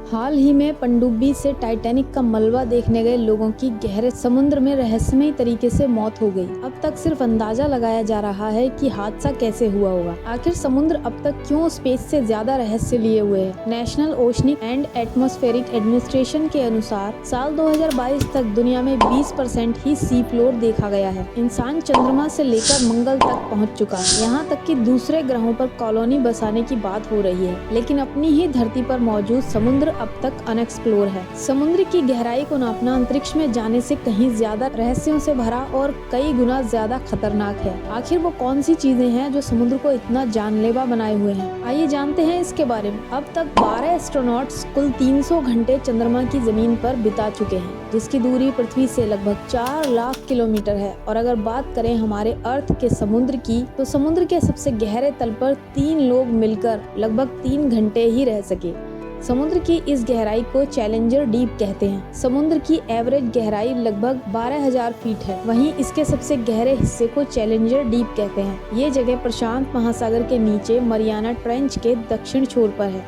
हाल ही में पनडुब्बी से टाइटैनिक का मलबा देखने गए लोगों की गहरे समुद्र में रहस्यमयी तरीके से मौत हो गई। अब तक सिर्फ अंदाजा लगाया जा रहा है कि हादसा कैसे हुआ होगा। आखिर समुद्र अब तक क्यों स्पेस से ज्यादा रहस्य लिए हुए है। National oceanic and atmospheric administration के अनुसार साल 2022 तक दुनिया में 20% ही सी फ्लोर देखा गया है। इंसान चंद्रमा से लेकर मंगल तक पहुँच चुका है। यहाँ तक कि दूसरे ग्रहों पर कॉलोनी बसाने की बात हो रही है, लेकिन अपनी ही धरती पर मौजूद समुद्र अब तक अनएक्सप्लोर है। समुद्र की गहराई को नापना अंतरिक्ष में जाने से कहीं ज्यादा रहस्यों से भरा और कई गुना ज्यादा खतरनाक है। आखिर वो कौन सी चीजें हैं जो समुद्र को इतना जानलेवा बनाए हुए हैं, आइए जानते हैं इसके बारे में। अब तक 12 एस्ट्रोनॉट्स कुल 300 घंटे चंद्रमा की जमीन पर बिता चुके हैं, जिसकी दूरी पृथ्वी से लगभग 4 लाख किलोमीटर है। और अगर बात करें हमारे अर्थ के समुद्र की, तो समुद्र के सबसे गहरे तल पर 3 लोग मिलकर लगभग 3 घंटे ही रह सके। समुद्र की इस गहराई को चैलेंजर डीप कहते हैं। समुद्र की एवरेज गहराई लगभग 12,000 फीट है। वहीं इसके सबसे गहरे हिस्से को चैलेंजर डीप कहते हैं। ये जगह प्रशांत महासागर के नीचे मरियाना ट्रेंच के दक्षिण छोर पर है।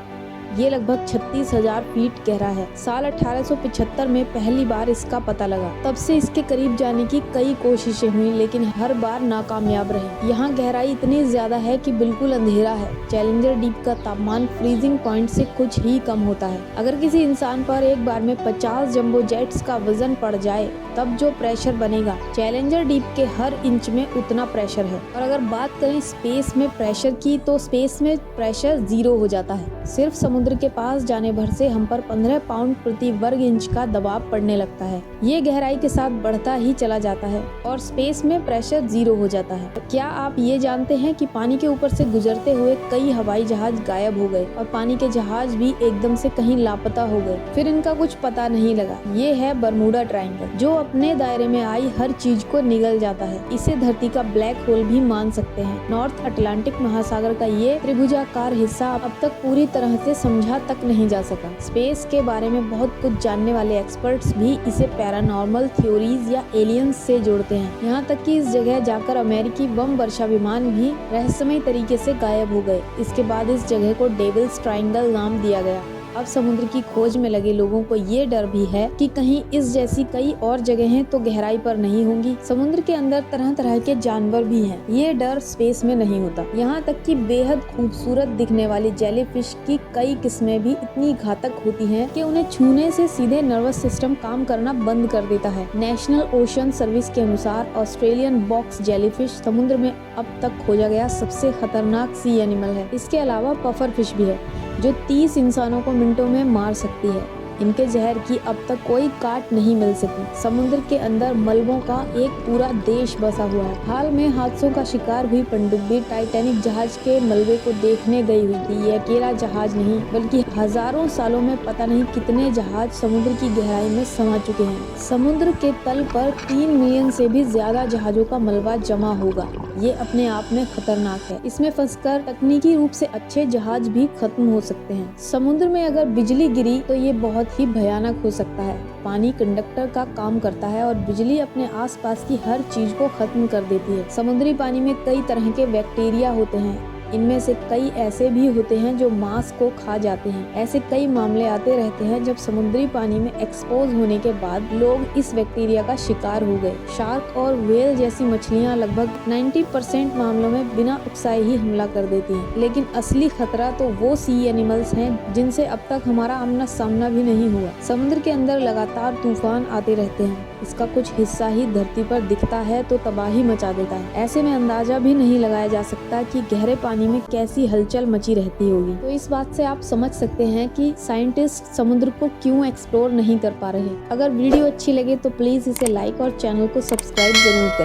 ये लगभग 36,000 फीट गहरा है। साल 1875 में पहली बार इसका पता लगा। तब से इसके करीब जाने की कई कोशिशें हुई, लेकिन हर बार नाकामयाब रही। यहाँ गहराई इतनी ज्यादा है कि बिल्कुल अंधेरा है। चैलेंजर डीप का तापमान फ्रीजिंग पॉइंट से कुछ ही कम होता है। अगर किसी इंसान पर एक बार में 50 जंबो जेट्स का वजन पड़ जाए, तब जो प्रेशर बनेगा, चैलेंजर डीप के हर इंच में उतना प्रेशर है। और अगर बात करें स्पेस में प्रेशर की, तो स्पेस में प्रेशर 0 हो जाता है। सिर्फ समुद्र के पास जाने भर से हम पर 15 पाउंड प्रति वर्ग इंच का दबाव पड़ने लगता है। ये गहराई के साथ बढ़ता ही चला जाता है और स्पेस में प्रेशर 0 हो जाता है। तो क्या आप ये जानते हैं कि पानी के ऊपर से गुजरते हुए कई हवाई जहाज गायब हो गए और पानी के जहाज भी एकदम से कहीं लापता हो गए, फिर इनका कुछ पता नहीं लगा। ये है बरमूडा ट्रायंगल, जो अपने दायरे में आई हर चीज को निगल जाता है। इसे धरती का ब्लैक होल भी मान सकते हैं। नॉर्थ अटलांटिक महासागर का ये त्रिभुजाकार हिस्सा अब तक पूरी तरह से समझा तक नहीं जा सका। स्पेस के बारे में बहुत कुछ जानने वाले एक्सपर्ट्स भी इसे पैरानॉर्मल थ्योरीज या एलियंस से जोड़ते हैं। यहाँ तक कि इस जगह जाकर अमेरिकी बम वर्षा विमान भी रहस्यमय तरीके से गायब हो गए। इसके बाद इस जगह को डेविल्स ट्रायंगल नाम दिया गया। अब समुद्र की खोज में लगे लोगों को ये डर भी है कि कहीं इस जैसी कई और जगहें तो गहराई पर नहीं होंगी। समुद्र के अंदर तरह तरह के जानवर भी हैं। ये डर स्पेस में नहीं होता। यहाँ तक कि बेहद खूबसूरत दिखने वाली जेलीफिश की कई किस्में भी इतनी घातक होती हैं कि उन्हें छूने से सीधे नर्वस सिस्टम काम करना बंद कर देता है। नेशनल ओशन सर्विस के अनुसार ऑस्ट्रेलियन बॉक्स जेलीफिश समुद्र में अब तक खोजा गया सबसे खतरनाक सी एनिमल है। इसके अलावा पफर फिश भी है, जो 30 इंसानों को मिनटों में मार सकती है। इनके जहर की अब तक कोई काट नहीं मिल सकी। समुद्र के अंदर मलबों का एक पूरा देश बसा हुआ है। हाल में हादसों का शिकार हुई पनडुब्बी टाइटैनिक जहाज के मलबे को देखने गई हुई थी। ये अकेला जहाज नहीं, बल्कि हजारों सालों में पता नहीं कितने जहाज समुद्र की गहराई में समा चुके हैं। समुद्र के तल पर 3 मिलियन से भी ज्यादा जहाजों का मलबा जमा होगा। ये अपने आप में खतरनाक है। इसमें फंसकर तकनीकी रूप से अच्छे जहाज भी खत्म हो सकते हैं। समुद्र में अगर बिजली गिरी तो ये बहुत ही भयानक हो सकता है। पानी कंडक्टर का काम करता है और बिजली अपने आसपास की हर चीज को खत्म कर देती है। समुद्री पानी में कई तरह के बैक्टीरिया होते हैं। इनमें से कई ऐसे भी होते हैं जो मांस को खा जाते हैं। ऐसे कई मामले आते रहते हैं जब समुद्री पानी में एक्सपोज होने के बाद लोग इस बैक्टीरिया का शिकार हो गए। शार्क और व्हेल जैसी मछलियां लगभग 90% मामलों में बिना उकसाए ही हमला कर देती हैं। लेकिन असली खतरा तो वो सी एनिमल्स हैं जिनसे अब तक हमारा आमना सामना भी नहीं हुआ। समुद्र के अंदर लगातार तूफान आते रहते हैं। इसका कुछ हिस्सा ही धरती पर दिखता है तो तबाही मचा देता है। ऐसे में अंदाजा भी नहीं लगाया जा सकता कि गहरे पानी में कैसी हलचल मची रहती होगी। तो इस बात से आप समझ सकते हैं कि साइंटिस्ट समुद्र को क्यों एक्सप्लोर नहीं कर पा रहे। अगर वीडियो अच्छी लगे तो प्लीज इसे लाइक और चैनल को सब्सक्राइब जरूर करें।